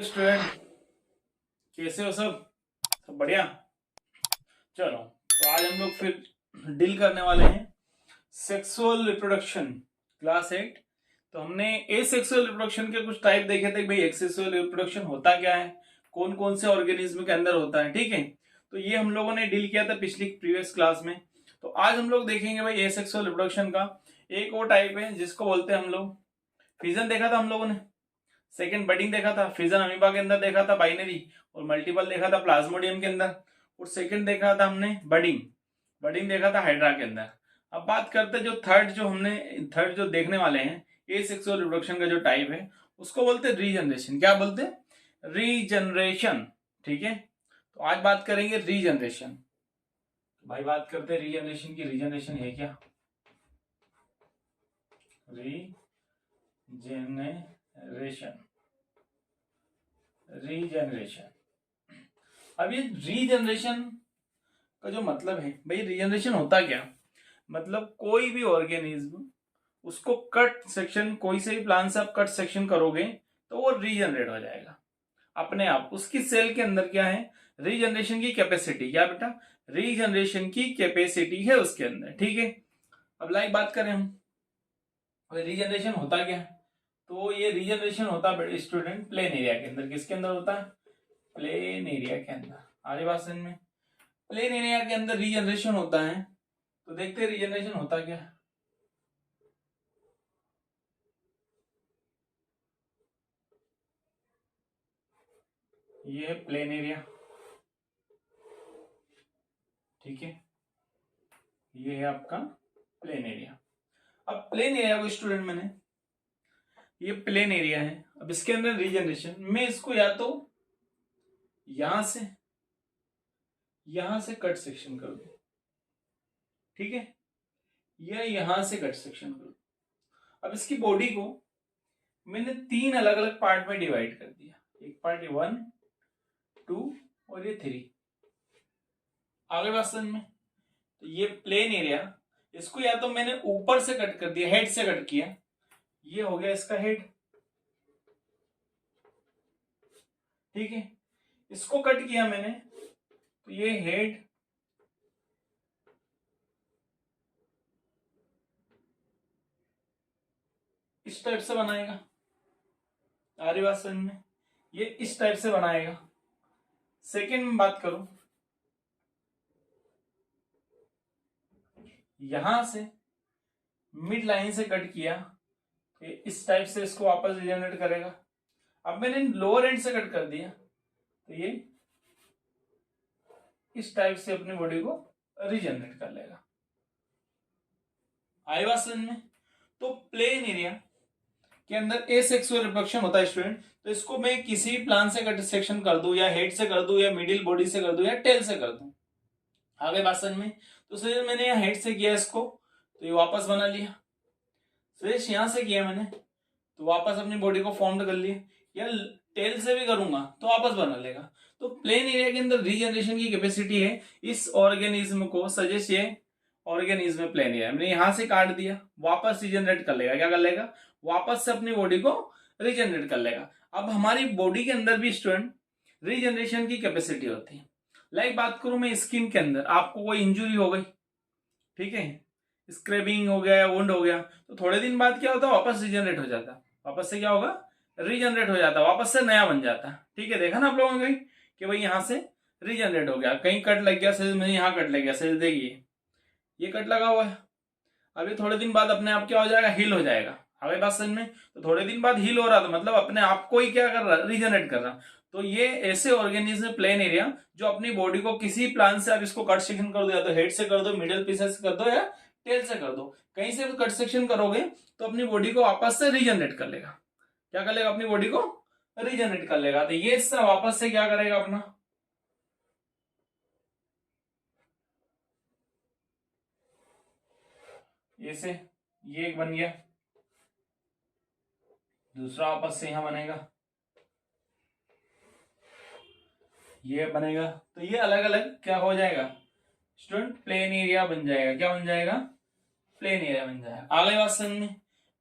Student कैसे हो? सब सब बढ़िया। चलो, तो आज हम लोग फिर डील करने वाले हैं सेक्सुअल रिप्रोडक्शन, क्लास 8। तो हमने ए सेक्सुअल रिप्रोडक्शन के कुछ टाइप देखे थे भाई। सेक्सुअल रिप्रोडक्शन होता क्या है, कौन कौन से ऑर्गेनिज्म के अंदर होता है, ठीक है। तो ये हम लोगों ने डील किया था पिछली प्रीवियस क्लास में। तो आज हम लोग देखेंगे भाई ए सेक्सुअल रिप्रोडक्शन का एक और टाइप है जिसको बोलते हैं हम लोग फिजन। देखा था हम लोगों ने। सेकंड बडिंग देखा था, फिजन अमीबा के अंदर देखा था बाइनरी, और मल्टीपल देखा था प्लाज्मोडियम के अंदर। और सेकंड देखा था हमने बडिंग, बडिंग देखा था हाइड्रा के अंदर। अब बात करते हैं जो थर्ड जो देखने वाले हैं ए सेक्सुअल रिप्रोडक्शन का जो टाइप है उसको बोलते हैं रीजनरेशन। क्या बोलते हैं? रीजनरेशन, ठीक है। तो आज बात करेंगे रीजनरेशन। भाई बात करते हैं रीजनरेशन की। रीजनरेशन है क्या? Regeneration, regeneration. अब ये रीजनरेशन का जो मतलब है भाई, रीजनरेशन होता क्या? मतलब कोई भी ऑर्गेनिज्म उसको कट सेक्शन, कोई से भी प्लांट से आप कट सेक्शन करोगे तो वो रीजनरेट हो जाएगा अपने आप। उसकी सेल के अंदर क्या है? रीजनरेशन की कैपेसिटी। क्या बेटा? रीजनरेशन की कैपेसिटी है उसके अंदर, ठीक है। अब लाइक बात करें हम, रीजनरेशन होता क्या? तो ये रीजनरेशन होता है स्टूडेंट प्लेन एरिया के अंदर। किसके अंदर होता है? प्लेन एरिया के अंदर। आगे बात समझ में? प्लेन एरिया के अंदर रीजनरेशन होता है। तो देखते हैं रीजनरेशन होता क्या है। ये है प्लेन एरिया, ठीक है। ये है आपका प्लेन एरिया। अब प्लेन एरिया को स्टूडेंट मैंने, ये प्लेन एरिया है। अब इसके अंदर रीजनरेशन, मैं इसको या तो यहां से कट सेक्शन कर दूं, ठीक है, या यहां से कट सेक्शन कर दूं। अब इसकी बॉडी को मैंने तीन अलग अलग पार्ट में डिवाइड कर दिया। एक पार्ट 1, 2 और ये 3। आगे बात समझ में? तो ये प्लेन एरिया, इसको या तो मैंने ऊपर से कट कर दिया, हेड से कट किया, ये हो गया इसका हेड, ठीक है। इसको कट किया मैंने तो ये हेड, इस टाइप से बनाएगा। आ रही बात समझ में? ये इस टाइप से बनाएगा। सेकेंड में बात करूं, यहां से मिड लाइन से कट किया, ये इस टाइप से इसको वापस रिजनरेट करेगा। अब मैंने लोअर एंड से कट कर दिया तो ये इस टाइप से अपनी बॉडी को रिजनरेट कर लेगा। आई बात समझ में? तो प्लेन एरिया के अंदर एसेक्सुअल रिप्रोडक्शन होता है स्टूडेंट। तो इसको मैं किसी प्लांट से कट सेक्शन कर दूं, या हेड से कर दूं, या मिडिल बॉडी से कर दूं, या टेल से कर दूं। आगे बात समझ में? तो सर मैंने यहाँ हेड से किया इसको तो ये वापस बना लिया। फिर यहां से किया मैंने तो वापस अपनी बॉडी को फॉर्म कर लिया, या टेल से भी करूंगा तो वापस बना लेगा। तो प्लेन एरिया के अंदर रीजनरेशन की कैपेसिटी है इस ऑर्गेनिज्म को। सजेस्ट ये ऑर्गेनिज्म प्लेन एरिया, मैंने यहां से काट दिया, वापस रीजनरेट कर लेगा। क्या कर लेगा? वापस से अपनी बॉडी को रीजनरेट कर लेगा। अब हमारी बॉडी के अंदर भी स्टूडेंट रीजनरेशन की कैपेसिटी होती है। लाइक बात करूं मैं स्किन के अंदर, आपको कोई इंजुरी हो गई, ठीक है, स्क्रैबिंग हो गया या वुंड हो गया, तो थोड़े दिन बाद क्या होता है? वापस रीजनरेट हो जाता। वापस से क्या होगा? रीजनरेट हो जाता, वापस से नया बन जाता, ठीक है। देखा ना आप लोगों ने कि भाई यहां से रीजनरेट हो गया, कहीं कट लग गया शरीर में, यहाँ कट लग गया शरीर, देखिए ये कट लगा हुआ है। अभी थोड़े दिन बाद अपने आप क्या हो जाएगा? हील हो जाएगा। हमें बात समझ में? तो थोड़े दिन बाद हील हो रहा था मतलब अपने आप को ही क्या कर रहा? रीजनरेट कर रहा। तो ये ऐसे ऑर्गेनिज्म प्लेन एरिया जो अपनी बॉडी को किसी प्लांट से आप इसको कट सेक्शन कर दो, या तो हेड से कर दो, मिडिल पीसेस से कर दो, या टेल से कर दो, कहीं से भी कट सेक्शन करोगे तो अपनी बॉडी को वापस से रीजनरेट कर लेगा। क्या कर लेगा? अपनी बॉडी को रीजनरेट कर लेगा। तो ये वापस से क्या करेगा अपना, ये से ये एक बन गया, दूसरा वापस से यहां बनेगा, ये बनेगा। तो ये अलग अलग क्या हो जाएगा स्टूडेंट? प्लेन एरिया बन जाएगा। क्या बन जाएगा? प्लेन एरिया बन जाएगा। आगे बात समझ में?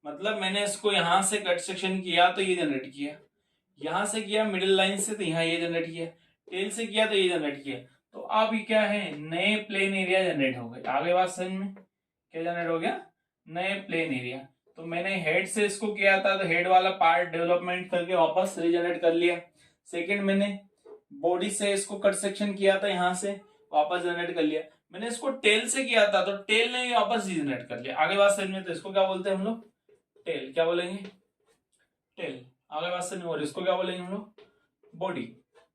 मतलब मैंने इसको यहां से कट सेक्शन किया तो ये जनरेट किया, यहां से किया मिडिल लाइन से तो यहाँ ये जनरेट किया, टेल से किया तो ये जनरेट किया। तो अब क्या है, नए प्लेन एरिया जनरेट हो गए। आगे बात समझ में, क्या जनरेट हो गया, नए प्लेन एरिया। तो मैंने हेड से इसको किया था तो हेड वाला पार्ट डेवलपमेंट करके वापस रीजनरेट कर लिया। सेकंड मैंने बॉडी से इसको कट सेक्शन किया था, यहां से वापस जनरेट कर लिया। मैंने इसको टेल से किया था तो टेल ने वापस रीजनरेट कर लिया। आगे बात समझ में, तो इसको क्या बोलते हैं हम लोग, टेल। क्या बोलेंगे, टेल। आगे बात समझ में, और इसको क्या बोलेंगे हम लोग, बॉडी।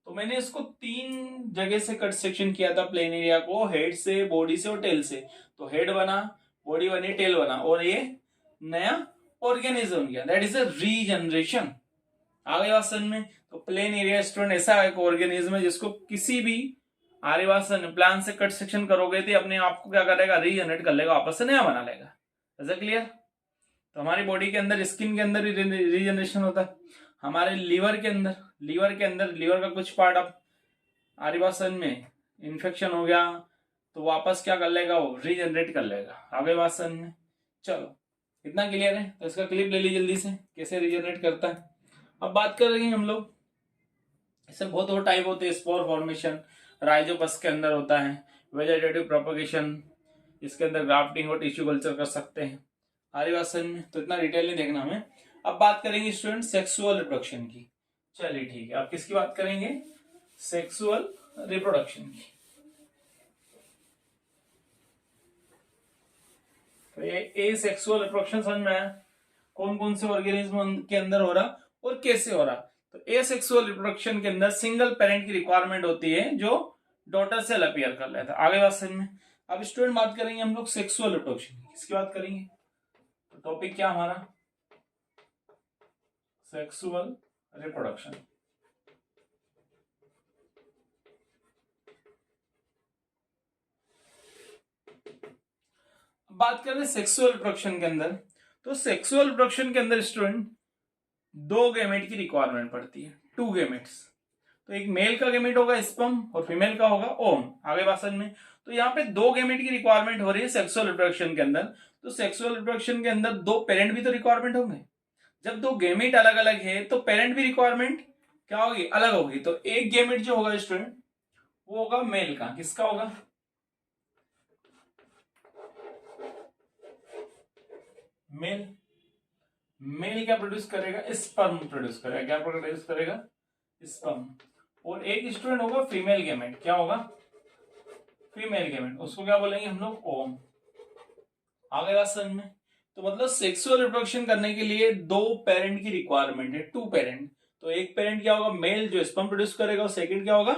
तो मैंने इसको 3 जगह से कट सेक्शन किया था प्लेन एरिया को, हेड से, बॉडी से और टेल से। तो हेड बना, बॉडी बनी, टेल बना, और ये नया ऑर्गेनिज्म गया, दैट इज अ रीजनरेशन। आगे बात समझ में। तो प्लेन एरिया स्टूडेंट ऐसा एक ऑर्गेनिज्म है जिसको किसी भी आर्यवासन प्लान से कट सेक्शन करोगे तो अपने आप को क्या करेगा, रीजनरेट कर लेगा, वापस से नया बना लेगा। Is it clear. तो हमारी बॉडी के अंदर, स्किन के अंदर रीजनरेशन होता है। हमारे लीवर के अंदर, लीवर का कुछ पार्ट अब आर्यवासन में इन्फेक्शन हो गया तो वापस क्या कर लेगा, वो रीजनरेट कर लेगा। आगे वासन में, चलो इतना क्लियर है। तो इसका क्लिप ले लीजिए जल्दी से, कैसे रीजनरेट करता है। अब बात कर रहे हैं हम लोग, इससे बहुत और टाइप होते हैं। स्पोर फॉर्मेशन राइजोपस के अंदर होता है, वेजिटेटिव प्रोपगेशन, इसके अंदर ग्राफ्टिंग और टिश्यू कल्चर कर सकते हैं आर्यवासन में। तो इतना डिटेल नहीं देखना हमें। अब बात करेंगे स्टूडेंट सेक्सुअल रिप्रोडक्शन की। चलिए ठीक है, अब किसकी बात करेंगे, सेक्सुअल रिप्रोडक्शन की। तो ये सेक्सुअल रिप्रोडक्शन समझ में आया, कौन कौन से ऑर्गेनिज्म के अंदर हो रहा और कैसे हो रहा। तो ए सेक्सुअल रिप्रोडक्शन के अंदर सिंगल पेरेंट की रिक्वायरमेंट होती है जो डॉटर सेल अपीयर कर लेता है। आगे बात समझ में। अब स्टूडेंट बात करेंगे हम लोग सेक्सुअल रिप्रोडक्शन की। किसकी बात करेंगे, तो टॉपिक क्या हमारा, सेक्सुअल रिप्रोडक्शन। बात करें सेक्सुअल रिप्रोडक्शन के अंदर, तो सेक्सुअल रिप्रोडक्शन के अंदर स्टूडेंट 2 गैमेट की रिक्वायरमेंट पड़ती है, 2 गैमेट्स। तो एक मेल का गैमेट होगा स्पर्म और फीमेल का होगा ओम। आगे बात समझ में। तो यहाँ पे 2 गैमेट की रिक्वायरमेंट हो रही है सेक्सुअल रिप्रोडक्शन के अंदर। तो सेक्सुअल रिप्रोडक्शन के अंदर 2 पेरेंट भी तो रिक्वायरमेंट होंगे। जब 2 गैमेट अलग अलग है तो पेरेंट भी रिक्वायरमेंट क्या होगी, अलग होगी। तो एक गैमेट जो होगा स्टूडेंट वो होगा मेल का। किसका होगा, मेल। मेल क्या प्रोड्यूस करेगा, स्पर्म प्रोड्यूस करेगा। क्या प्रोड्यूस करेगा, स्पर्म। और एक स्टूडेंट होगा फीमेल गैमेट। क्या होगा, फीमेल गैमेट। उसको क्या बोलेंगे हम लोग, ओम। आगे बात समझ में। तो मतलब सेक्सुअल रिप्रोडक्शन करने के लिए 2 पेरेंट की रिक्वायरमेंट है, 2 पेरेंट। तो एक पेरेंट क्या होगा, मेल जो स्पर्म प्रोड्यूस करेगा, और सेकंड क्या होगा,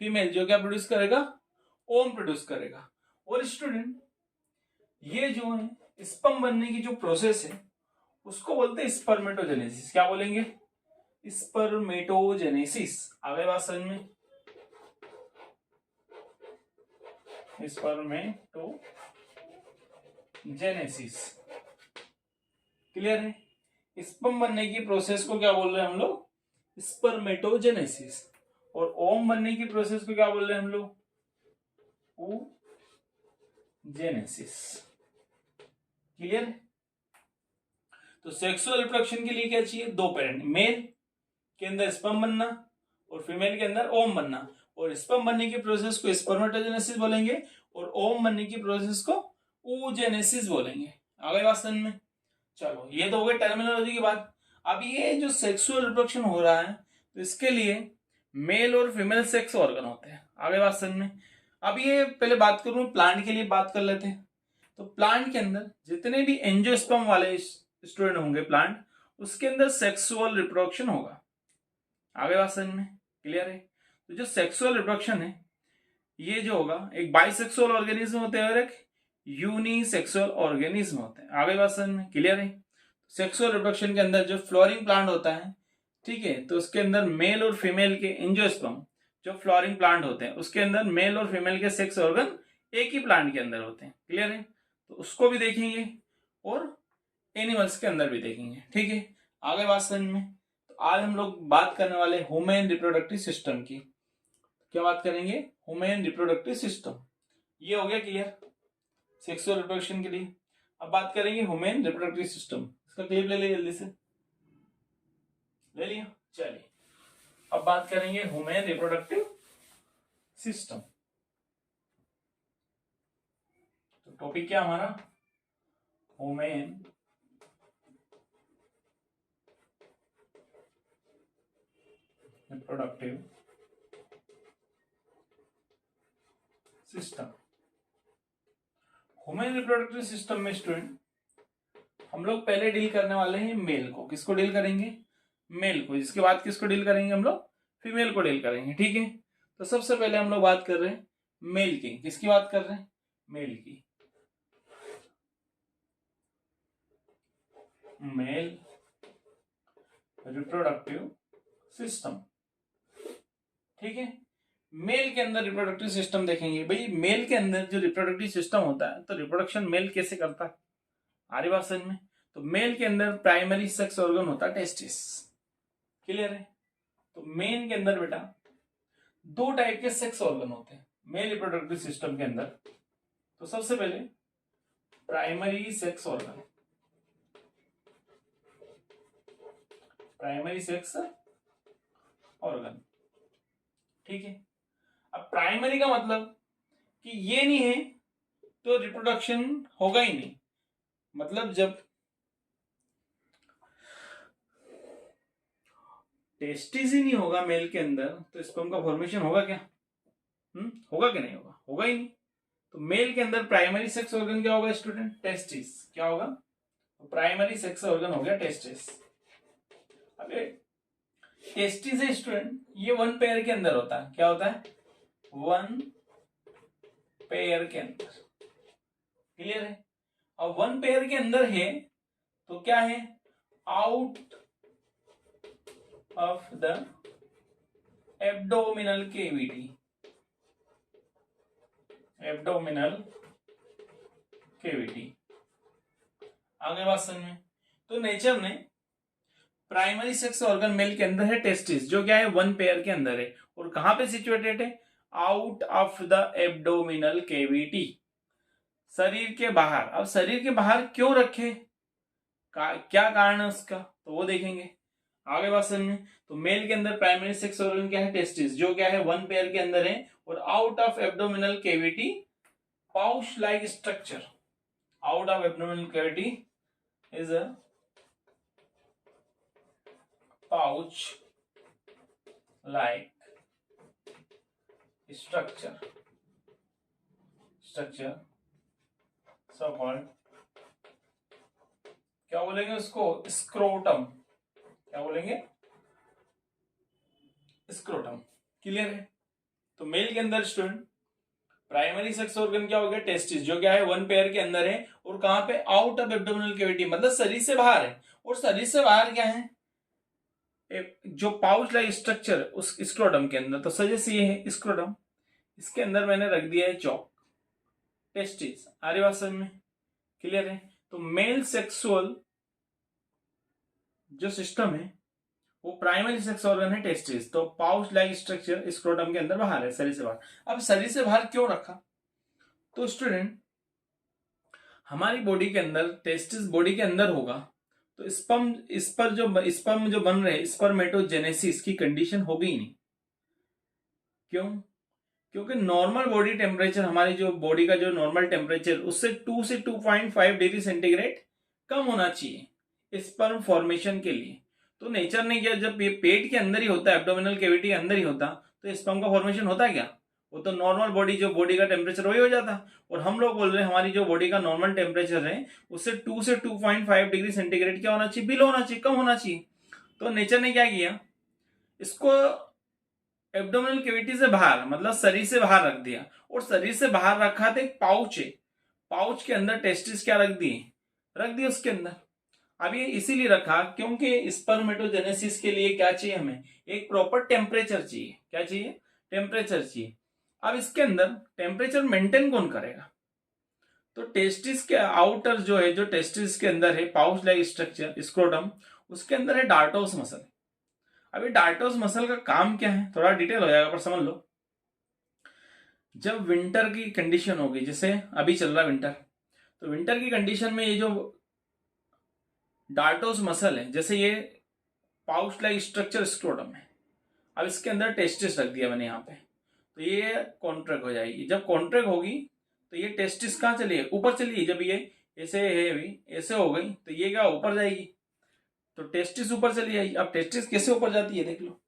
फीमेल जो क्या प्रोड्यूस करेगा, ओम प्रोड्यूस करेगा। और स्टूडेंट ये जो है स्पर्म बनने की जो प्रोसेस है उसको बोलते हैं स्पर्मेटोजेनेसिस। क्या बोलेंगे, स्पर्मेटोजेनेसिस। आगे बात समझ में, स्पर्मेटोजेनेसिस। क्लियर है। स्पर्म बनने की प्रोसेस को क्या बोल रहे हैं हम लोग, स्पर्मेटोजेनेसिस। और ओम बनने की प्रोसेस को क्या बोल रहे हैं हम लोग, oogenesis। क्लियर है। तो सेक्सुअल रिप्रोडक्शन के लिए क्या चाहिए, 2 पेरेंट, मेल के अंदर स्पर्म बनना और फीमेल के अंदर ओम बनना। और स्पर्म बनने की प्रोसेस को स्पर्मेटोजेनेसिस बोलेंगे और ओम बनने की प्रोसेस को oogenesis बोलेंगे। आगे बात समझ में। चलो ये तो हो गई टर्मिनोलॉजी की बात। अब ये जो सेक्सुअल रिप्रोडक्शन हो रहा है तो इसके लिए मेल और फीमेल सेक्स ऑर्गन होते हैं। आगे बात समझ में। अब ये पहले बात करूं प्लांट के लिए बात कर लेते हैं। तो प्लांट के अंदर जितने भी एंजियोस्पर्म वाले स्टूडेंट होंगे प्लांट, उसके अंदर सेक्सुअल रिप्रोडक्शन होगा। आगे बात समझ में, क्लियर है। तो जो सेक्सुअल रिप्रोडक्शन है ये जो होगा, एक बाइसेक्सुअल ऑर्गेनिज्म होते हैं और एक यूनिसेक्सुअल ऑर्गेनिज्म होते हैं। आगे बात समझ में, क्लियर है। सेक्सुअल रिप्रोडक्शन के अंदर जो फ्लोरिंग प्लांट होता है, ठीक है, तो उसके अंदर मेल और फीमेल के एंजियोस्पर्म जो फ्लोरिंग प्लांट होते हैं उसके अंदर मेल और फीमेल के सेक्स ऑर्गन एक ही प्लांट के अंदर होते हैं। क्लियर है। तो उसको भी देखेंगे और एनिमल्स के अंदर भी देखेंगे। ठीक है, आगे बात समझ में। तो आज हम लोग बात करने वाले ह्यूमन रिप्रोडक्टिव सिस्टम की। क्या बात करेंगे, ह्यूमन रिप्रोडक्टिव सिस्टम। ये हो गया क्लियर सेक्सुअल रिप्रोडक्शन के लिए। अब बात करेंगे ह्यूमन रिप्रोडक्टिव सिस्टम। इसका क्लिप ले लिया जल्दी से, ले लिया। चलिए अब बात करेंगे ह्यूमन रिप्रोडक्टिव सिस्टम। तो टॉपिक क्या हमारा, human reproductive system. Human reproductive system में स्टूडेंट हम लोग पहले डील करने वाले हैं मेल को। किसको डील करेंगे, मेल को। इसके बाद किसको डील करेंगे हम लोग, फीमेल को डील करेंगे, ठीक है। तो सबसे पहले हम लोग बात कर रहे हैं मेल की। किसकी बात कर रहे हैं, मेल की। मेल रिप्रोडक्टिव सिस्टम, ठीक है। मेल के अंदर रिप्रोडक्टिव सिस्टम देखेंगे। भाई मेल के अंदर जो रिप्रोडक्टिव सिस्टम होता है, तो रिप्रोडक्शन मेल कैसे करता है, आ रही बात समझ में। तो मेल के अंदर प्राइमरी सेक्स ऑर्गन होता है टेस्टिस, क्लियर है। तो मेन के अंदर बेटा दो टाइप के सेक्स ऑर्गन होते हैं मेल रिप्रोडक्टिव सिस्टम के अंदर। तो सबसे पहले primary sex organ, primary sex organ, ठीक है। अब प्राइमरी का मतलब कि ये नहीं है तो रिप्रोडक्शन होगा ही नहीं। मतलब जब टेस्टिस ही नहीं होगा मेल के अंदर, तो स्पर्म का फॉर्मेशन होगा क्या, होगा कि नहीं होगा, होगा ही नहीं। तो मेल के अंदर प्राइमरी सेक्स ऑर्गन क्या होगा स्टूडेंट, टेस्टिस। क्या होगा, तो प्राइमरी सेक्स ऑर्गन हो गया टेस्टिस। अब टेस्टिस है स्टूडेंट, ये वन पेयर के अंदर होता है। क्या होता है, वन पेयर के अंदर, क्लियर है। अब वन पेयर के अंदर है तो क्या है, out of the abdominal cavity, abdominal cavity. आगे बात समझ में। तो नेचर ने प्राइमरी सेक्स ऑर्गन मेल के अंदर है टेस्टिस, जो क्या है वन पेयर के अंदर है। और कहां पे सिचुएटेड है, out of the abdominal cavity, शरीर के बाहर। अब शरीर के बाहर क्यों रखे, क्या कारण है उसका, तो वो देखेंगे आगे बात समझ में। तो मेल के अंदर प्राइमरी सेक्स ऑर्गन क्या है, टेस्टिस, जो क्या है वन पेयर के अंदर है। और out of abdominal cavity pouch like structure, out of abdominal cavity is a pouch like structure so called, क्या बोलेंगे उसको, स्क्रोटम। क्या बोलेंगे, स्क्रोटम, क्लियर है। तो मेल के अंदर स्टूडेंट प्राइमरी सेक्स ऑर्गन क्या हो गया, टेस्टिस, जो क्या है वन पेयर के अंदर है। और कहां पे, आउट ऑफ एब्डोमिनल कैविटी, मतलब शरीर से बाहर है। और शरीर से बाहर क्या है, जो पाउच लाइक स्ट्रक्चर उस स्क्रोटम के अंदर। तो सजेस्ट ये है स्क्रोटम, इसके अंदर मैंने रख दिया है चौक, टेस्टिस। आरे बात समझ में, क्लियर है। तो मेल सेक्सुअल जो सिस्टम है वो प्राइमरी सेक्स ऑर्गन है टेस्टिस। तो पाउच लाइक स्ट्रक्चर स्क्रोटम के अंदर बाहर है, शरीर से बाहर। अब शरीर से बाहर क्यों रखा, तो स्टूडेंट हमारी बॉडी के अंदर टेस्टिस बॉडी के अंदर होगा तो स्पर्म जो बन रहे स्पर्मेटोजेनेसिस की कंडीशन होगी ही नहीं। क्यों, क्योंकि नॉर्मल बॉडी टेम्परेचर, हमारी जो बॉडी का जो नॉर्मल टेम्परेचर उससे 2 से 2.5 डिग्री सेंटीग्रेड कम होना चाहिए स्पर्म फॉर्मेशन के लिए। तो नेचर ने क्या, जब ये पेट के अंदर ही होता है, एब्डोमिनल कैविटी के अंदर ही होता, तो स्पर्म का फॉर्मेशन होता है क्या, वो तो नॉर्मल बॉडी जो बॉडी का टेम्परेचर वही हो जाता। और हम लोग बोल रहे हैं हमारी जो बॉडी का नॉर्मल टेम्परेचर है उससे 2 से 2.5 डिग्री सेंटीग्रेड क्या होना चाहिए, बिलो होना चाहिए, कम होना चाहिए। तो नेचर ने क्या किया, इसको एब्डोमिनल कैविटी से बाहर, मतलब शरीर से बाहर रख दिया। और शरीर से बाहर रखा तो एक पाउच है, पाउच के अंदर टेस्टिस क्या रख दिए उसके अंदर। अब ये इसीलिए रखा क्योंकि स्पर्मेटोजेनेसिस के लिए क्या चाहिए, हमें एक प्रॉपर टेम्परेचर चाहिए। क्या चाहिए, टेम्परेचर चाहिए। अब इसके अंदर टेम्परेचर मेंटेन कौन करेगा, तो टेस्टिस के आउटर जो है, जो टेस्टिस के अंदर है पाउच लाइक स्ट्रक्चर स्क्रोटम, उसके अंदर है डार्टोस मसल। अभी डार्टोस मसल का काम क्या है, थोड़ा डिटेल हो जाएगा पर समझ लो। जब विंटर की कंडीशन होगी, जैसे अभी चल रहा विंटर, तो विंटर की कंडीशन में ये जो डार्टोस मसल है, जैसे ये पाउच लाइक स्ट्रक्चर स्क्रोटम है, अब इसके अंदर टेस्टिस रख दिया मैंने यहाँ पे, तो ये कॉन्ट्रैक्ट हो जाएगी। जब कॉन्ट्रैक्ट होगी तो ये टेस्टिस कहाँ चली है, ऊपर चली है। जब ये ऐसे है अभी, ऐसे हो गई तो ये क्या ऊपर जाएगी, तो टेस्टिस ऊपर चली जाएगी। अब टेस्टिस कैसे ऊपर जाती है देख लो,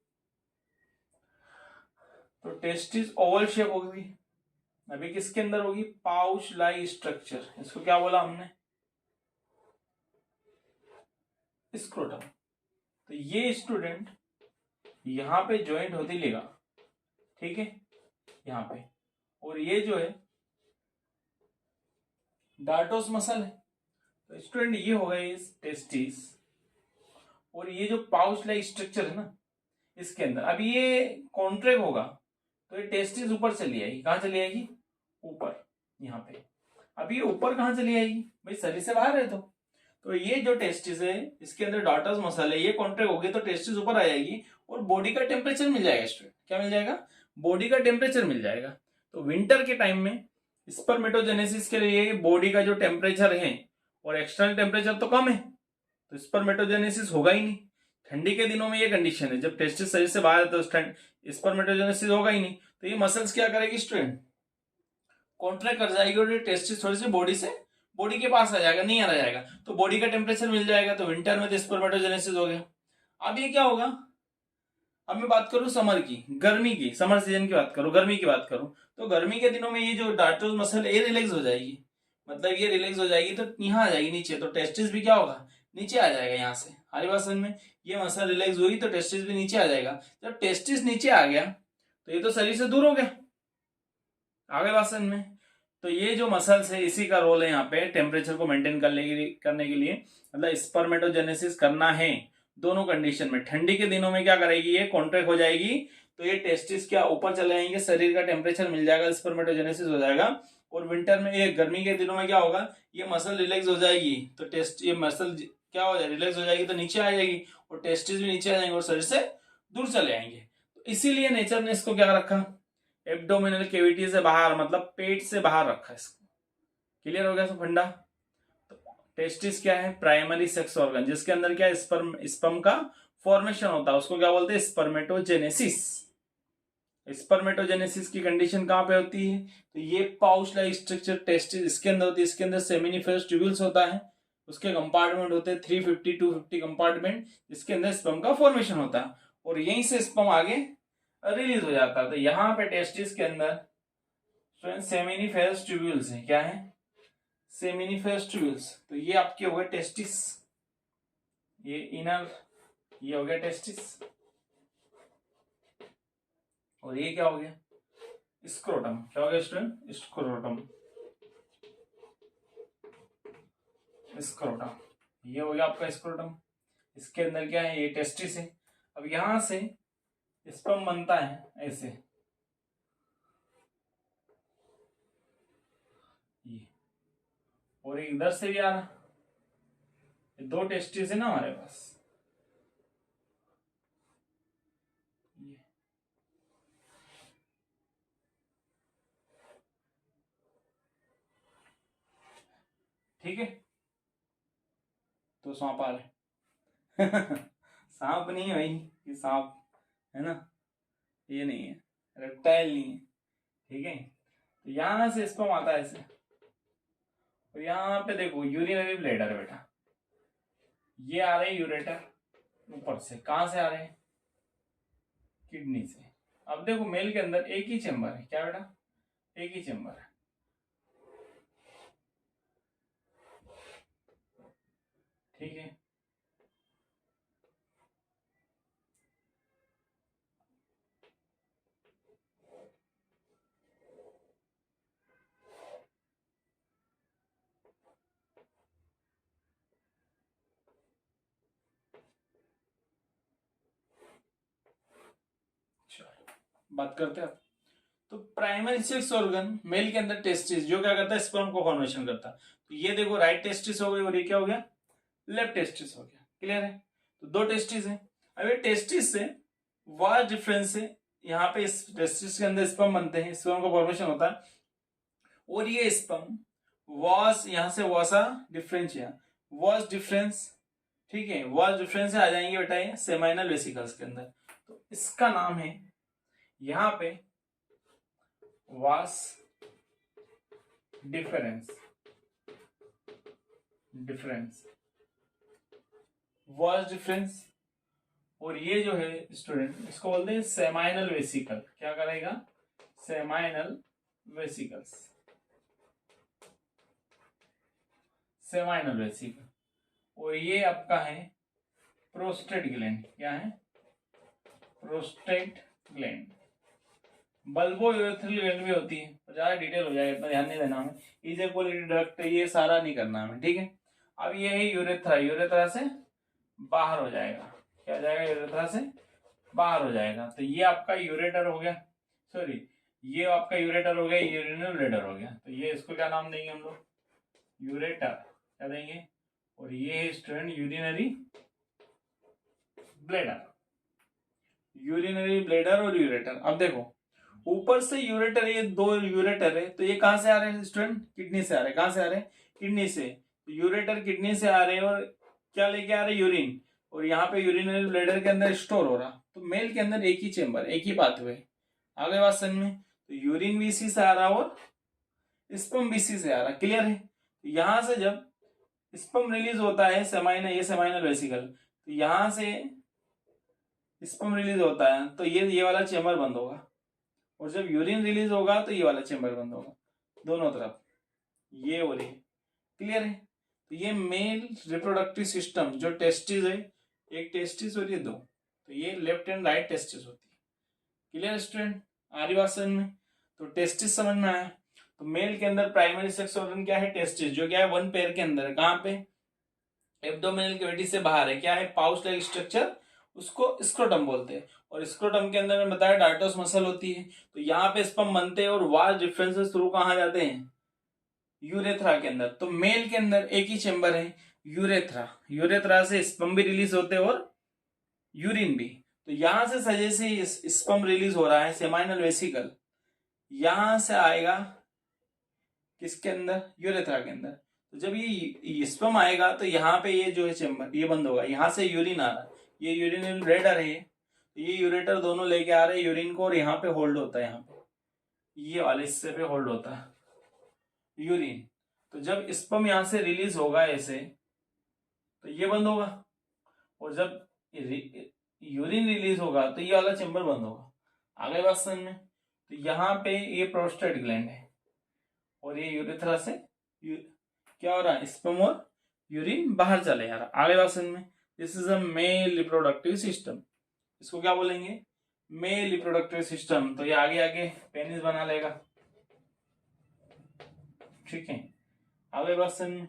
तो टेस्टिस ओवल शेप होगी। अभी किसके अंदर होगी, पाउच लाई स्ट्रक्चर, इसको क्या बोला हमने, स्क्रोटम। तो ये स्टूडेंट यहां पे ज्वाइंट होती लेगा, ठीक है, यहां पे, और ये जो है डार्टोस मसल है। तो स्टूडेंट ये होगा इस टेस्टिस, और ये जो पाउच लाइक स्ट्रक्चर है ना इसके अंदर, अब ये कॉन्ट्रैक्ट होगा तो ये टेस्टिस ऊपर चली आएगी। कहां चली आएगी, ऊपर, यहाँ पे। अब ये ऊपर कहां चली आएगी भाई, शरीर से बाहर है तो ये जो टेस्टिस है इसके अंदर डार्टस मसल है, ये कॉन्ट्रैक्ट होगी तो टेस्टिस ऊपर आ जाएगी और बॉडी का टेम्परेचर मिल जाएगा स्टूडेंट। क्या मिल जाएगा, बॉडी का टेम्परेचर मिल जाएगा। तो विंटर के टाइम में स्पर्मेटोजेनेसिस के लिए बॉडी का जो टेम्परेचर है और एक्सटर्नल टेम्परेचर तो कम है, तो स्पर्मेटोजेनेसिस होगा ही नहीं। ठंडी के दिनों में ये कंडीशन है, जब टेस्टिस शरीर से बाहर है तो स्पर्मेटोजेनेसिस होगा ही नहीं। तो ये मसल्स क्या करेगी स्टूडेंट, कॉन्ट्रैक्ट कर जाएगी और ये टेस्टिस थोड़ी सी बॉडी के पास आ जाएगा, नहीं आ जाएगा, तो बॉडी का टेम्परेचर मिल जाएगा। तो विंटर में तो स्पर्मेटोजेनेसिस हो गया। अब ये क्या होगा, अब मैं बात करूं समर की, गर्मी की, समर सीजन की बात करूं, गर्मी की बात करूं, तो गर्मी के दिनों में ये जो डार्टोस मसल ये रिलैक्स हो जाएगी, मतलब ये रिलैक्स हो जाएगी तो यहाँ आ जाएगी नीचे, तो टेस्टिस भी क्या होगा, नीचे आ जाएगा। यहाँ से हमारी बात समझ में, ये मसल रिलैक्स हुई तो टेस्टिस भी नीचे आ जाएगा। जब टेस्टिस नीचे आ गया तो ये तो शरीर से दूर हो गया, आगे बात समझ में। तो ये जो मसल्स है इसी का रोल है यहाँ पे टेम्परेचर को मेंटेन करने के लिए, मतलब स्पर्मेटोजेनेसिस करना है दोनों कंडीशन में। ठंडी के दिनों में क्या करेगी, ये कॉन्ट्रैक्ट हो जाएगी तो ये टेस्टिस क्या ऊपर चले जाएंगे, शरीर का टेम्परेचर मिल जाएगा, स्पर्मेटोजेनेसिस हो जाएगा। और विंटर में, ये गर्मी के दिनों में क्या होगा, ये मसल रिलैक्स हो जाएगी तो ये मसल क्या हो जाएगी, रिलैक्स हो जाएगी तो नीचे आ जाएगी और टेस्टिस भी नीचे आ जाएंगे और शरीर से दूर चले आएंगे। तो इसीलिए नेचर ने इसको क्या रखा, एब्डोमिनल कैविटी से बाहर, मतलब पेट से बाहर रखा इसको। क्लियर हो गया सब फंडा। तो टेस्टिस क्या है, प्राइमरी सेक्स ऑर्गन, जिसके अंदर क्या है, स्पर्म का फॉर्मेशन होता है, उसको क्या बोलते हैं, स्पर्मेटोजेनेसिस। स्पर्मेटोजेनेसिस की कंडीशन कहां पे होती है, तो ये पाउच लाइक स्ट्रक्चर टेस्टिस इसके अंदर होती है। इसके अंदर सेमिनिफेरस ट्यूब्यूल्स होता है, उसके कंपार्टमेंट होते हैं 350 250 कंपार्टमेंट, जिसके अंदर स्पर्म का फॉर्मेशन होता है और यहीं से स्पर्म आगे रिलीज हो जाता है। तो यहाँ पे टेस्टिस के अंदर सेमिनिफेरस ट्यूब्यूल्स है, क्या है, सेमिनिफेरस ट्यूब्यूल्स। तो ये आपके हो गए टेस्टिस, ये इनर, ये हो गया टेस्टिस, और ये क्या हो गया, स्क्रोटम। क्या हो गया स्टूडेंट, स्क्रोटम, स्क्रोटम, ये हो गया आपका स्क्रोटम। इसके अंदर क्या है, ये टेस्टिस है। अब यहां से स्पर्म बनता है ऐसे, ये, और इधर से भी आ रहा, ये दो टेस्टिस है ना हमारे पास, ये ठीक है। तो सांप आ रहे सांप नहीं है भाई, ये सांप है ना, ये नहीं है, रेप्टाइल नहीं है, ठीक है। तो यहां से स्पर्म आता है ऐसे, और यहाँ पे देखो यूरिनरी ब्लैडर है बेटा, ये आ रहे यूरेटर ऊपर से, कहां से आ रहे हैं, किडनी से। अब देखो मेल के अंदर एक ही चेंबर है, क्या बेटा, एक ही चेंबर है, ठीक है। बात करते हैं। तो प्राइमरी सेक्स ऑर्गन मेल के अंदर टेस्टिस, जो क्या करता है, स्पर्म को फॉर्मेशन करता है। तो ये देखो राइट टेस्टिस हो गई और ये क्या हो गया, लेफ्ट टेस्टिस हो गया। क्लियर है, तो दो टेस्टिस है। अब ये टेस्टिस से वास्ट डिफरेंस है, यहाँ पे इस टेस्टिस के अंदर स्पर्म बनते हैं, स्पर्म का फॉर्मेशन होता है, और ये स्पर्म वॉस, यहां से वॉसा डिफरेंस, यहाँ वॉस डिफरेंस, ठीक है, वॉस डिफरेंस से आ जाएंगे बेटा ये सेमाइनल वेसिकल्स के अंदर, तो इसका नाम है यहां पे वास डिफरेंस, वास डिफरेंस। और ये जो है स्टूडेंट इसको बोलते हैं सेमाइनल वेसिकल। क्या करेगा? Seminal vesicles, seminal vesicle. और ये आपका है प्रोस्टेट ग्लैंड। क्या है? Prostate gland. Bulbo urethral gland भी होती है, ज्यादा डिटेल हो जाएगा, इतना ध्यान नहीं देना हमें। इजेक्युलेटरी डक्ट ये सारा नहीं करना हमें, ठीक है। अब ये है यूरेथ्रा, यूरेथ्रा से बाहर हो जाएगा। क्या जाएगा? यूरेथ्रा से बाहर हो जाएगा। तो ये आपका यूरेटर हो गया, सॉरी ये आपका यूरेटर हो गया, यूरिनल ब्लैडर हो गया। तो ये इसको क्या नाम देंगे हम लोग? यूरेटर। क्या देंगे? और ये है student urinary bladder, urinary bladder और यूरेटर। अब देखो ऊपर से यूरेटर, ये दो यूरेटर है, तो ये कहां से आ रहे हैं स्टूडेंट? किडनी से आ रहे हैं। कहां से आ रहे हैं? किडनी से। तो यूरेटर किडनी से आ रहे हैं और क्या लेके आ रहे हैं? यूरिन। और यहाँ पे यूरिनरी ब्लैडर के अंदर स्टोर हो रहा। तो मेल के अंदर एक ही चेंबर, एक ही पाथवे। आगे बात समझ में? तो यूरिन भी इसी से आ रहा और स्पर्म भी इसी से आ रहा। क्लियर है? तो यहां से जब स्पर्म रिलीज होता है सेमाइनल, ये सेमाइनल वेसिकल, तो यहां से स्पर्म रिलीज होता है तो ये वाला चेंबर बंद होगा। और जब यूरिन रिलीज होगा तो ये वाला चेंबर बंद होगा, दोनों तरफ, ये और ये। क्लियर है? तो ये मेल रिप्रोडक्टिव सिस्टम, जो टेस्टिस है, एक टेस्टिस और ये दो, तो ये लेफ्ट एंड राइट टेस्टिस होती है। Clear student? आ रही बात समझ में? तो टेस्टिस समझ में आया। तो मेल के अंदर प्राइमरी सेक्स ऑर्गन क्या है? टेस्टिस, जो क्या है? वन पेयर के अंदर। कहां पे? एब्डोमिनल कैविटी से बाहर है। क्या है? पाउच लाइक स्ट्रक्चर, उसको स्क्रोटम बोलते हैं। और स्क्रोटम के अंदर मैं बताया डार्टोस मसल होती है। तो यहाँ पे स्पर्म बनते हैं और वास डिफरेंसेस थ्रू कहाँ जाते हैं? यूरेथ्रा के अंदर। तो मेल के अंदर एक ही चेंबर है, यूरेथ्रा। यूरेथ्रा से स्पर्म भी रिलीज होते हैं और यूरिन भी। तो यहां से सजे से स्पर्म रिलीज हो रहा है, सेमाइनल वेसिकल यहां से आएगा किसके अंदर? यूरेथ्रा के अंदर। तो जब ये स्पर्म आएगा तो यहाँ पे ये जो है चेंबर ये बंद होगा। यहाँ से यूरिन आ रहा है, ये यूरिनल ब्लैडर है, ये यूरेटर दोनों लेके आ रहे हैं यूरिन को, और यहाँ पे होल्ड होता है, यहाँ पे ये वाले हिस्से पे होल्ड होता है यूरिन। तो जब स्पर्म यहाँ से रिलीज होगा ऐसे, तो ये बंद होगा। और जब यूरिन रिलीज होगा तो ये वाला चेंबर बंद होगा। आगे बात समझ में? तो यहाँ पे ये प्रोस्टेट ग्लैंड है और ये यूरेथ्रा से क्या हो रहा है? स्पर्म और यूरिन बाहर चले जा रहा। आगे बात समझ में? This is a male reproductive system. इसको क्या बोलेंगे? Male reproductive system. तो ये आगे आगे पेनिस बना लेगा, ठीक है। आगे बात समझ में?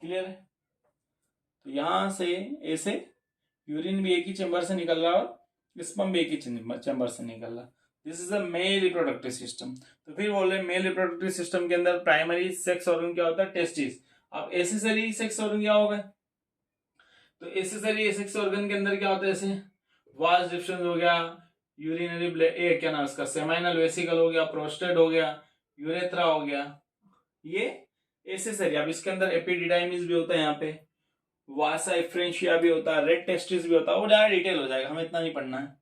क्लियर है? तो यहां से ऐसे यूरिन भी एक ही चेंबर से निकल रहा और स्पर्म भी एक ही चेंबर से निकल रहा। This is a male reproductive system. तो फिर बोल रहे मेल रिप्रोडक्टिव सिस्टम के अंदर प्राइमरी सेक्स ऑर्गन क्या होता है? टेस्टिस। अब एसेसरी सेक्स ऑर्गन क्या होगा? तो एसेसरी सेक्स ऑर्गन के अंदर क्या होता है? जैसे वास डिफरेंस हो गया, यूरिनरी क्या नाम इसका, सेमाइनल वेसिकल हो गया, प्रोस्टेट हो गया, यूरेथ्रा हो गया, ये एसेसरी। अब इसके अंदर एपिडिडाइमिस भी होता है, यहाँ पे वासा इफ्रेंशिया भी होता है, रेड टेस्टिस भी होता है। वो ज्यादा डिटेल हो जाएगा, हमें इतना नहीं पढ़ना है।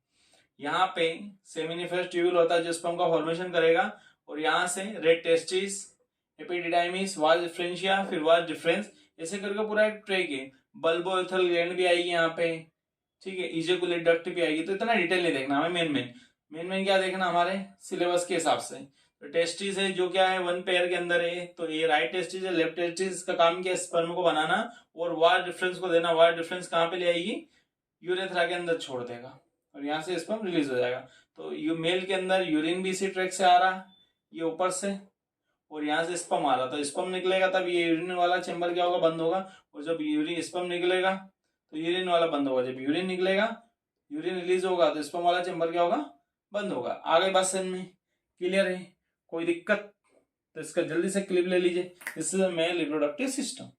यहाँ पे सेमिनिफेरस ट्यूब्यूल होता है जो स्पर्म का फॉर्मेशन करेगा, और यहाँ से रेड टेस्टिस, एपिडिडाइमिस, वास इफ्रेंशिया, फिर वास डिफरेंस, ऐसे करके पूरा एक ट्रैक है। बल्बोइथल ग्लैंड भी आएगी यहाँ पे, ठीक है। इजेकुलेट डक्ट भी आएगी। तो इतना डिटेल नहीं देखना हमें, मेन क्या देखना हमारे सिलेबस के हिसाब से। तो टेस्टिस है जो क्या है? वन पेयर के अंदर है। तो ये राइट टेस्टिस है, लेफ्ट टेस्टिस का काम क्या है? स्पर्म को बनाना और वास डिफरेंस को देना। वास डिफरेंस कहाँ पे ले आएगी? यूरेथ्रा के अंदर छोड़ देगा और यहाँ से स्पर्म रिलीज हो जाएगा। तो यू मेल के अंदर यूरिन भी इसी ट्रैक से आ रहा, ये ऊपर से, और यहाँ से स्पर्म आ रहा। तो स्पर्म निकलेगा तब ये यूरिन वाला चेंबर क्या होगा? बंद होगा। और जब यूरिन स्पर्म निकलेगा तो यूरिन वाला बंद होगा। जब यूरिन निकलेगा, यूरिन रिलीज होगा, तो स्पर्म वाला चेंबर क्या होगा? बंद होगा। आगे बात समझ में? क्लियर है? कोई दिक्कत? तो इसका जल्दी से क्लिप ले लीजिए। This is a male reproductive system.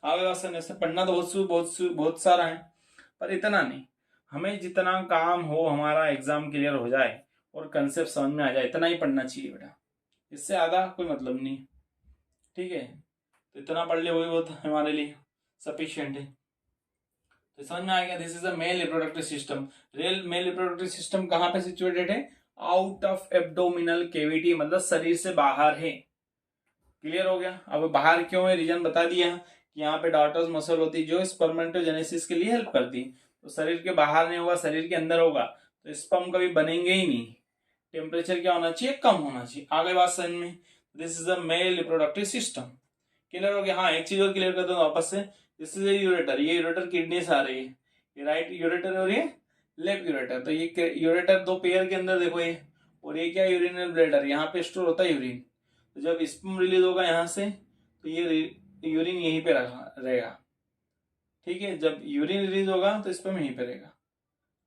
आगे बात समझ में? पढ़ना तो बहुत सारा है, पर इतना नहीं। हमें जितना काम हो हमारा एग्जाम क्लियर हो जाए और कंसेप्ट समझ में आ जाए, इतना ही पढ़ना चाहिए बेटा, इससे ज्यादा कोई मतलब नहीं, ठीक है। तो इतना पढ़ ले, वही बहुत हमारे लिए सफिशिएंट है। तो समझ में आ गया, this is the male reproductive system. Real male reproductive system कहाँ पे सिचुएटेड है? आउट ऑफ एब्डोमिनल केविटी, मतलब शरीर से बाहर है। क्लियर हो गया? अब बाहर क्यों है, रीजन बता दिया कि यहाँ पे डॉटर्स मसल होती है जो स्पर्मेटोजेनेसिस के लिए हेल्प करती। तो शरीर के बाहर नहीं होगा, शरीर के अंदर होगा, तो स्पर्म कभी बनेंगे ही नहीं। टेम्परेचर क्या होना चाहिए? कम होना चाहिए। आगे बात समझ में? This is the male reproductive system. Clear हो गया? हाँ, एक चीज और क्लियर करते हैं वापस से। दिस इज यूरेटर, ये यूरेटर किडनी से आ रही है, ये राइट यूरेटर और ये लेफ्ट यूरेटर। तो ये यूरेटर दो पेयर के अंदर देखो ये, और ये क्या यूरिनल ब्लैडर, यहाँ पे स्टोर होता है यूरिन। तो जब स्पर्म रिलीज होगा यहाँ से, तो ये यूरिन यहीं पे रहेगा। ठीक है, जब यूरिन रिलीज होगा तो स्पर्म यहीं पे रहेगा।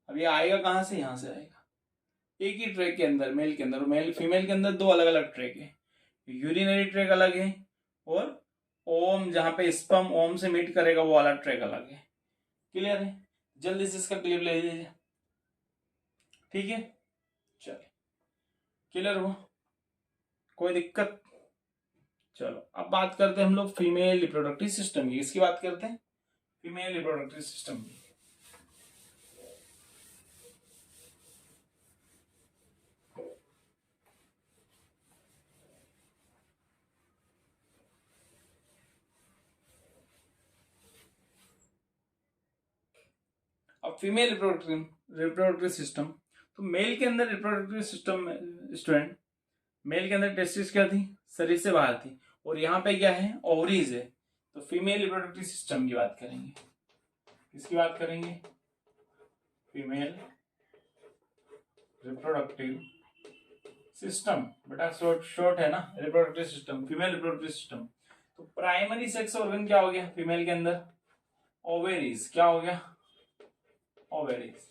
अब ये आएगा कहाँ से? यहाँ से आएगा, एक ही ट्रैक के अंदर, मेल के अंदर। मेल फीमेल के अंदर दो अलग अलग ट्रैक है, यूरिनरी ट्रैक अलग है, और ओम जहां पे स्पर्म ओम से मीट करेगा वो वाला ट्रैक अलग है। क्लियर है? जल्दी से इसका क्लियर ले लीजिए। ठीक है, चलिए, क्लियर हुआ? कोई दिक्कत? चलो अब बात करते हैं हम लोग फीमेल रिप्रोडक्टिव सिस्टम की। इसकी बात करते हैं, फीमेल रिप्रोडक्टिव सिस्टम की। अब फीमेल रिप्रोडक्टिव सिस्टम, तो मेल के अंदर रिप्रोडक्टिव सिस्टम स्टूडेंट, मेल के अंदर टेस्टिस क्या थी? शरीर से बाहर थी, और यहाँ पे क्या है? ओवरीज है। तो फीमेल रिप्रोडक्टिव सिस्टम की बात करेंगे। किसकी बात करेंगे? Female reproductive system. बेटा शॉर्ट है ना, reproductive system, female reproductive system. तो प्राइमरी सेक्स ऑर्गन क्या हो गया फीमेल के अंदर? ओवेरीज। क्या हो गया? ओवेरीज,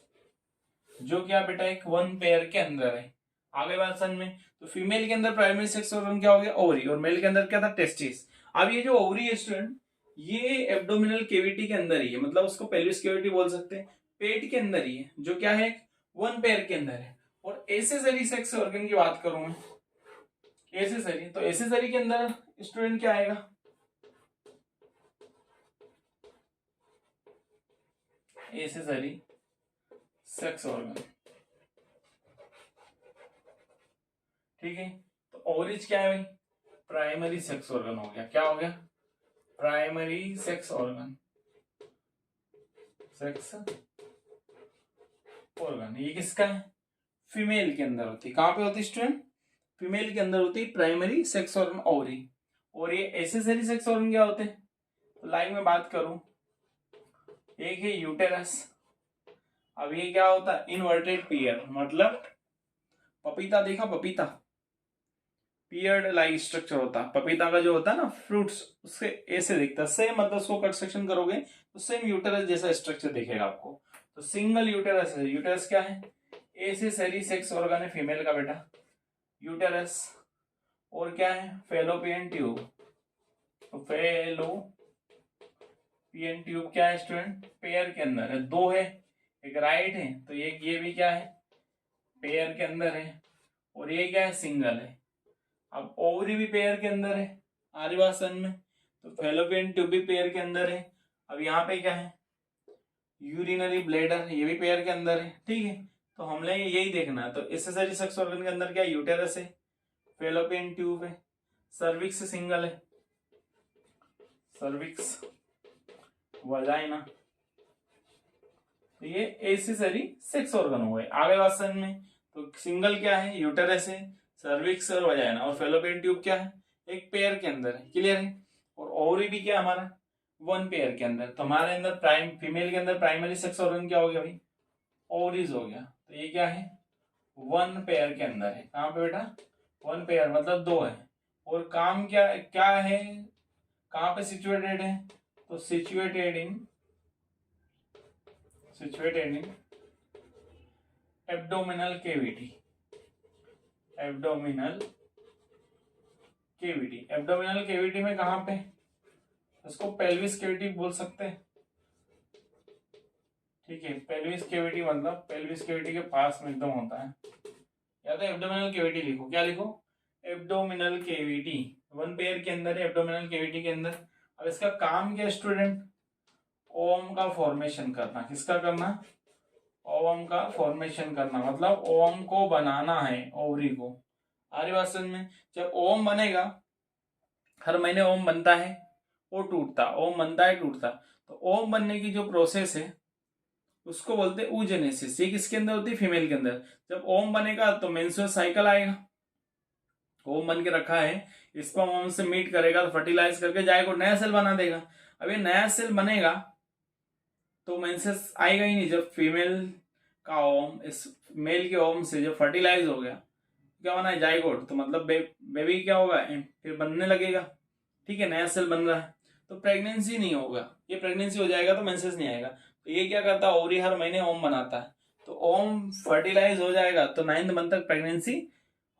जो क्या बेटा एक वन पेयर के अंदर है। आगे बात समझ में? तो फीमेल के अंदर प्राइमरी सेक्स ऑर्गन क्या हो गया? ओवरी, और मेल के अंदर क्या था? टेस्टिस। अब ये जो ओवरी है स्टूडेंट, ये एब्डोमिनल केविटी के अंदर ही है, मतलब उसको पेल्विस केविटी बोल सकते हैं, पेट के अंदर ही है, जो क्या है? वन पेयर के अंदर है। और एसेसरी सेक्स ऑर्गन की बात करूं मैं, एसेसरी, तो एसेसरी के अंदर स्टूडेंट क्या आएगा? Accessory sex organ. ठीक है, तो ओवरीज क्या है भाई? प्राइमरी सेक्स ऑर्गन हो गया। क्या हो गया? Primary sex organ, sex organ. ये किसका है? फीमेल के अंदर होती है। कहां पे होती है स्टूडेंट? फीमेल के अंदर होती है प्राइमरी सेक्स ऑर्गन, ओवरी। और ये एसेसरी सेक्स ऑर्गन क्या होते हैं? तो लाइक में बात करूं, एक है यूटेरस। अब ये क्या होता है? इनवर्टेड पीयर, मतलब पपीता देखा? पपीता पीयर्ड लाइक स्ट्रक्चर होता है पपीता का, जो होता है ना फ्रूट्स, उसके ऐसे दिखता है सेम, मतलब उसको कंस्ट्रक्शन करोगे तो सेम यूटेरस जैसा स्ट्रक्चर दिखेगा आपको। तो सिंगल यूटेरस है। यूटेरस क्या है? एसेसरी सेक्स ऑर्गन है फीमेल का बेटा, यूटेरस। और क्या है? Fallopian tube. तो फेलोपियन ट्यूब क्या है स्टूडेंट? पेयर के अंदर है, दो है, एक राइट है, तो ये भी क्या है? पेयर के अंदर है। और ये क्या है? सिंगल है। अब ओवरी भी पेयर के अंदर है, आदिवासन में, तो फेलोपियन ट्यूब भी पेयर के अंदर है। अब यहाँ पे क्या है? यूरिनरी ब्लैडर, ये भी पेयर के अंदर है। ठीक है, तो हमने यही देखना है। तो एसेसरी सेक्स ऑर्गन के अंदर क्या? यूटेरस है, फेलोपियन ट्यूब है, सर्विक्स सिंगल है, सर्विक्स, वजाइना। तो ये एसेसरी सेक्स ऑर्गन हो गए। आगे बात समझ में? तो सिंगल क्या है? यूटेरस है, सर्विक्स और वजाइना, और फेलोपियन ट्यूब क्या है? एक पेयर के अंदर है। क्लियर है? और ओवरी भी क्या हमारा? वन पेयर के अंदर। तो हमारे अंदर फीमेल के अंदर प्राइमरी सेक्स ऑर्गन क्या हो गया भाई? ओवरीज हो गया। तो ये क्या है? वन पेयर के अंदर है। कहां पे बेटा? वन पेयर, मतलब दो है। और काम क्या क्या है? कहां पे सिचुएटेड है? तो situated in abdominal cavity. Abdominal cavity, abdominal cavity में कहां पे? इसको पेल्विस केविटी बोल सकते हैं। ठीक है, पेल्विस केविटी मतलब पेल्विस केविटी के पास में एकदम होता है, या तो एब्डोमिनल केविटी लिखो। क्या लिखो? एब्डोमिनल केविटी, वन पेयर के अंदर है, एब्डोमिनल केविटी के अंदर। अब इसका काम क्या स्टूडेंट? ओवम का फॉर्मेशन करना। किसका करना? ओवम का फॉर्मेशन करना, मतलब ओवम को बनाना है, ओवरी को। आ रही बात समझ में? जब ओवम बनेगा, हर महीने ओवम बनता है, वो टूटता, ओवम बनता है टूटता, तो ओवम बनने की जो प्रोसेस है उसको बोलते हैं oogenesis। ये किसके अंदर होती है? फीमेल के अंदर। जब ओवम बनेगा तो मेंस्ट्रुअल साइकिल आएगा, ओवम बन के रखा है, स्पर्म ओवम से मीट करेगा तो फर्टिलाइज करके जाएगा, नया सेल बना देगा। अब ये नया सेल बनेगा तो मेंसेस आएगा ही नहीं। जब फीमेल का ओवम इस मेल के ओवम से जब फर्टिलाइज हो गया, क्या बना है? जाइगोट। तो मतलब बेबी क्या होगा? फिर बनने लगेगा, ठीक है, नया सेल बन रहा है, तो प्रेगनेंसी नहीं होगा। ये प्रेगनेंसी हो जाएगा तो मेंसेस नहीं आएगा। तो ये क्या करता है? ओवरी हर महीने ओवम बनाता है, तो ओवम फर्टिलाइज हो जाएगा तो 9th मंथ तक प्रेगनेंसी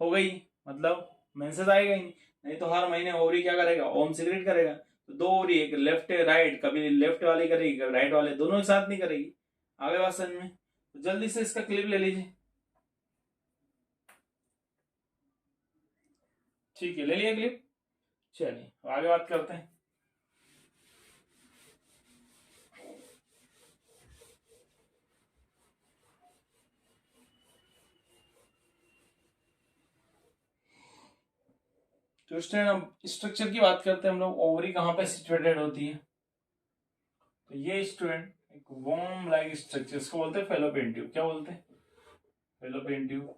हो गई, मतलब मेंसेस आएगा ही नहीं। नहीं तो हर महीने ओवरी क्या करेगा? ओवम सिक्रेट करेगा। तो दो ओवरी, एक लेफ्ट राइट, कभी लेफ्ट वाली करेगी कभी राइट वाले, दोनों एक साथ नहीं करेगी। आगे बात समझ में? तो जल्दी से इसका क्लिप ले लीजिए। ठीक है, ले लिया क्लिप। चलिए आगे बात करते हैं। तो स्टूडेंट अब स्ट्रक्चर की बात करते हैं हम लोग। ओवरी कहाँ पे सिचुएटेड होती है? तो ये स्टूडेंट एक वॉर्म लाइक स्ट्रक्चर, इसको बोलते हैं फेलोपियन ट्यूब। क्या बोलते हैं? Fallopian tube.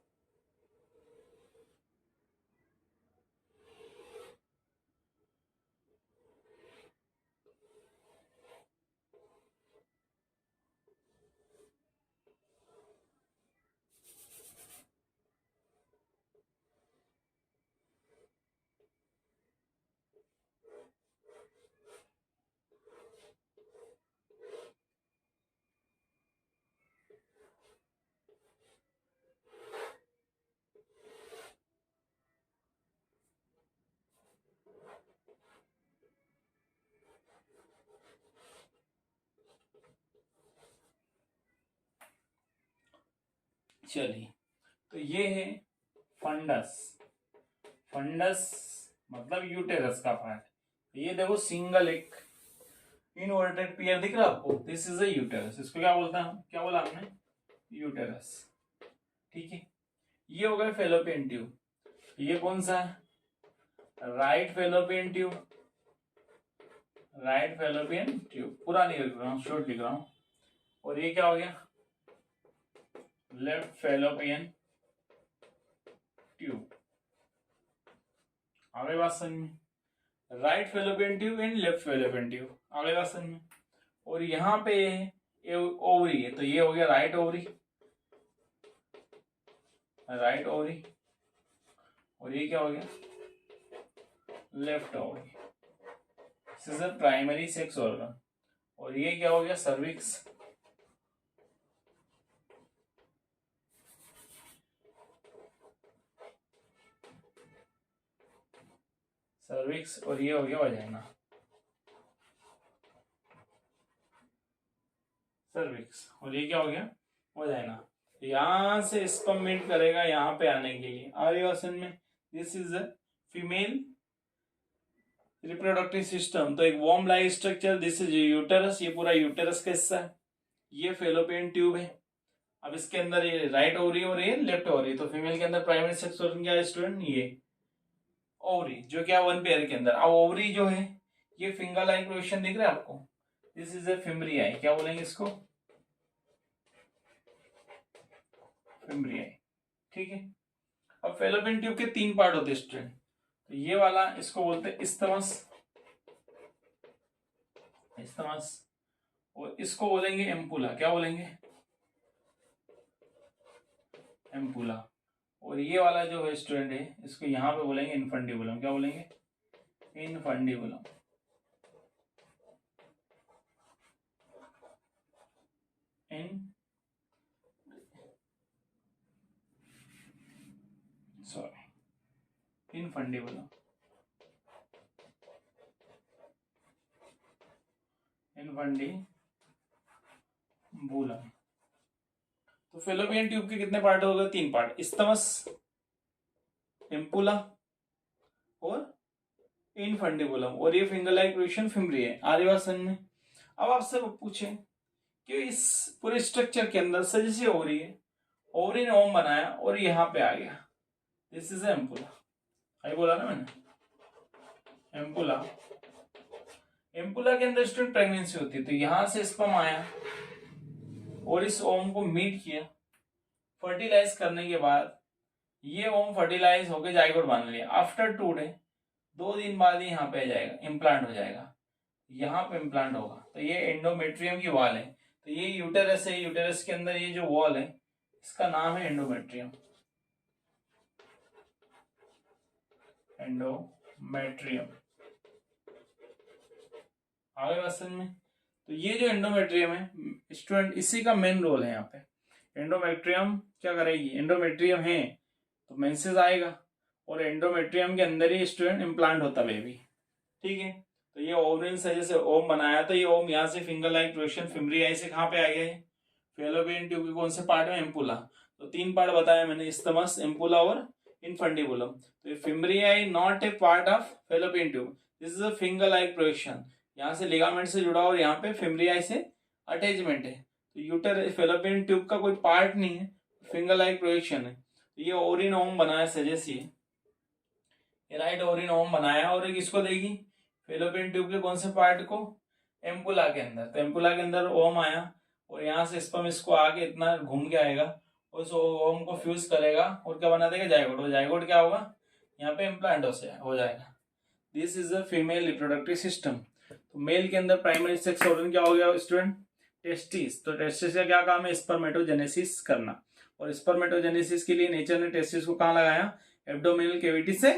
चलिए, तो ये है फंडस। फंडस मतलब यूटेरस का पार्ट। ये देखो सिंगल एक इनवर्टेड पेयर दिख रहा है आपको? This is a uterus. इसको क्या बोलता है? क्या बोला हमने? यूटेरस। ठीक है, ये हो गया फेलोपियन ट्यूब। ये कौन सा है? Right fallopian tube. Right fallopian tube, पूरा नहीं लिख रहा हूँ, शॉर्ट लिख रहा हूँ। और ये क्या हो गया? Left fallopian tube. आगे बात समझ में? Right fallopian tube and left fallopian tube. आगे बात समझ में? और यहाँ पे ये ओवरी है, तो ये हो गया राइट ओवरी। Right ovary. और ये क्या हो गया? Left ovary. This is a primary sex organ. और ये क्या हो गया? सर्विक्स। सर्विक्स। और ये हो गया वजाइना। सर्विक्स। और ये क्या हो गया? वजाइना। यहां से स्पर्म मीट करेगा यहाँ पे आने के लिए। आर्यवासन में this is a female reproductive system. तो एक worm like structure, this is uterus. ये पूरा यूटेरस का हिस्सा है। ये फेलोपियन ट्यूब है। अब इसके अंदर ये राइट ओवरी और ये लेफ्ट ओवरी। तो फीमेल के अंदर प्राइमरी सेक्स ऑर्गन क्या है स्टूडेंट? ये ओवरी, जो क्या वन पेयर के अंदर। अब ओवरी जो है ये फिंगर लाइक पोजीशन दिख रहा है आपको? This is a fimbriae. क्या बोलेंगे इसको? फिम्ब्रियाई। ठीक है। अब फेलोपियन ट्यूब के 3 पार्ट होते हैं स्टूडेंट। तो ये वाला इसको बोलते हैं इस्थमस। इस्थमस। और इसको बोलेंगे एम्पुला। क्या बोलेंगे? एम्पुला। और ये वाला जो है स्टूडेंट है इसको यहाँ पे बोलेंगे इनफंडिबुलम। क्या बोलेंगे? इनफंडिबुलम। इन सॉरी इनफंडिबुलम। इनफंडिबुलम। तो फेलोपियन ट्यूब के कितने पार्ट हो गए? 3 पार्ट, इस्थमस, एम्पुला और इनफंडिबुलम। और ये फिंगर लाइक पोजीशन फिम्ब्रियाई। आर्यवासन में। अब आपसे वो पूछे कि इस पूरे स्ट्रक्चर के अंदर सजेसी ओवरी है, ओवरी ने ओम बनाया और यहाँ पे आ गया, दिस इज एम्पुला। आई बोला ना मैंने एम्पुला। एम्पुला के अंदर स्टूडेंट प्रेगनेंसी होती है, तो यहां से स्पर्म आया और इस ओम को मीट किया, फर्टिलाइज करने के बाद ये ओम फर्टिलाइज होकर जाइगोट बन लिया। आफ्टर 2 डे, 2 दिन बाद ही यहाँ पे आ जाएगा, इम्प्लांट हो जाएगा, यहाँ पे इम्प्लांट होगा। तो ये एंडोमेट्रियम की वॉल है, तो ये यूटेरस है, यूटेरस के अंदर ये जो वॉल है इसका नाम है एंडोमेट्रियम। एंडोमेट्रियम आगे बात समझ में। तो ये जो एंडोमेट्रियम है स्टूडेंट, इसी का मेन रोल है यहाँ पे। एंडोमेट्रियम क्या करेगी, एंडोमेट्रियम है तो मेंसेस आएगा और एंडोमेट्रियम के अंदर ही स्टूडेंट इम्प्लांट होता बेबी, ठीक है। तो ये ओवरिन से जैसे ओम बनाया, तो ये ओम यहाँ से फिंगर लाइक प्रोजेक्शन फिमरियाई से कहाँ पे आ गया है, फेलोपियन ट्यूब के कौन से पार्ट में, एम्पुला। तो 3 पार्ट बताया मैंने, इस्थमस, एम्पुला और इनफंडिबुलम। तो fimbriae not a part of fallopian tube, this is a finger like projection, यहाँ से लिगामेंट से जुड़ा और यहाँ पे फिमरियाई से अटैचमेंट है। तो यूटर फेलोपियन ट्यूब का कोई पार्ट नहीं है, फिंगर लाइक प्रोजेक्शन है। तो ये ओरिन ओम बनाया सजेस, ये राइट ओरिन ओम बनाया और एक इसको देगी फेलोपियन ट्यूब के कौन से पार्ट को, एम्पुला के अंदर। तो एम्पुला के अंदर ओम आया और यहाँ से स्पर्म इसको आके इतना घूम के आएगा और उस ओम को फ्यूज करेगा और क्या बना देगा, जाइगोट। और जाइगोट क्या होगा, यहाँ पे इम्प्लांट हो जाएगा। This is the female reproductive system. तो मेल के अंदर प्राइमरी सेक्स ऑर्गन क्या हो गया स्टूडेंट, टेस्टिस। तो टेस्टिस का क्या काम है, स्पर्मेटोजेनेसिस करना। और स्पर्मेटोजेनेसिस के लिए नेचर ने टेस्टिस को कहाँ लगाया, एब्डोमिनल कैविटी से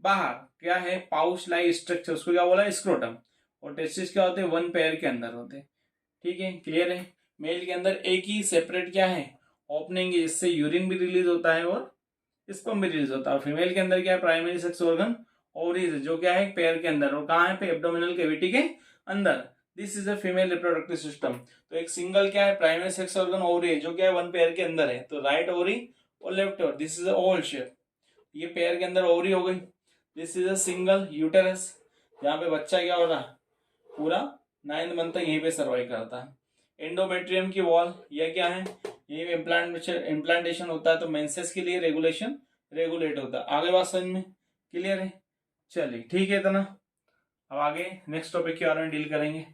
बाहर, क्या है, पाउच लाइक स्ट्रक्चर, उसको क्या बोला, स्क्रोटम। और टेस्टिस क्या होते हैं, 1 पेयर के अंदर होते हैं, ठीक है, क्लियर है। मेल के अंदर एक ही सेपरेट क्या है, ओपनिंग है, जिससे यूरिन भी रिलीज होता है और स्पर्म भी रिलीज होता है। फीमेल के अंदर क्या है, प्राइमरी सेक्स ऑर्गन ओवरीज, जो क्या है पेयर के अंदर, और कहाँ है पे, एब्डोमिनल कैविटी के अंदर। This is a female reproductive system. तो एक सिंगल क्या है, प्राइमरी सेक्स ऑर्गन ओवरी है, जो क्या है 1 पेयर के अंदर है, तो राइट ओवरी और left ovary, this is a Oval shape. ये पेयर के अंदर ओवरी हो गई। This is a single uterus, जहाँ पे बच्चा क्या हो रहा है, पूरा 9th मंथ तक यहीं पे सर्वाइव करता है। एंडोमेट्रियम की वॉल, यह क्या है, ये इम्प्लांटेशन होता है, तो मेंसेस के लिए रेगुलेट होता है। आगे बात समझ में क्लियर है, चलिए ठीक है इतना। अब आगे नेक्स्ट टॉपिक के बारे में डील करेंगे।